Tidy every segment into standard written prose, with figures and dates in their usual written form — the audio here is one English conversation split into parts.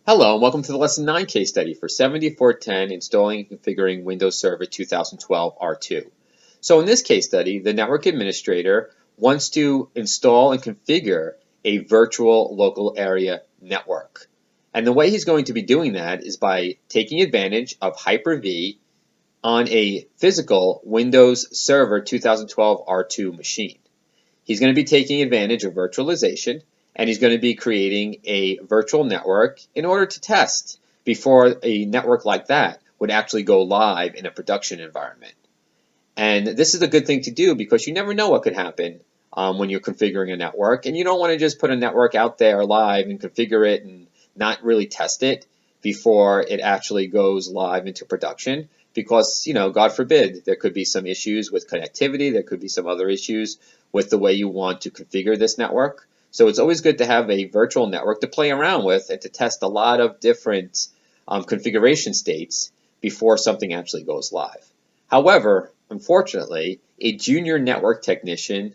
Hello and welcome to the Lesson 9 case study for 7410 Installing and Configuring Windows Server 2012 R2. So in this case study, the network administrator wants to install and configure a virtual local area network. And the way he's going to be doing that is by taking advantage of Hyper-V on a physical Windows Server 2012 R2 machine. He's going to be taking advantage of virtualization, and he's going to be creating a virtual network in order to test before a network like that would actually go live in a production environment. And this is a good thing to do because you never know what could happen when you're configuring a network, and you don't want to just put a network out there live and configure it and not really test it before it actually goes live into production, because, God forbid, there could be some issues with connectivity, there could be some other issues with the way you want to configure this network. So it's always good to have a virtual network to play around with and to test a lot of different configuration states before something actually goes live. However, unfortunately, a junior network technician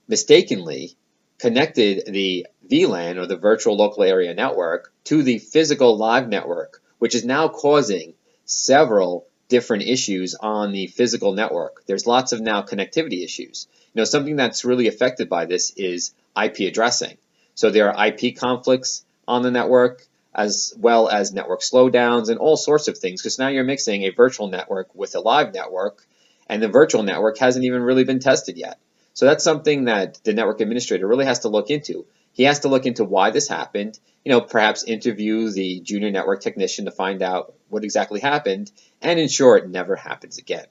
mistakenly connected the VLAN, or the virtual local area network, to the physical live network, which is now causing several different issues on the physical network. There's lots of now connectivity issues. Something that's really affected by this is IP addressing. So there are IP conflicts on the network, as well as network slowdowns and all sorts of things, because now you're mixing a virtual network with a live network, and the virtual network hasn't even really been tested yet. So that's something that the network administrator really has to look into. He has to look into why this happened, perhaps interview the junior network technician to find out what exactly happened and ensure it never happens again.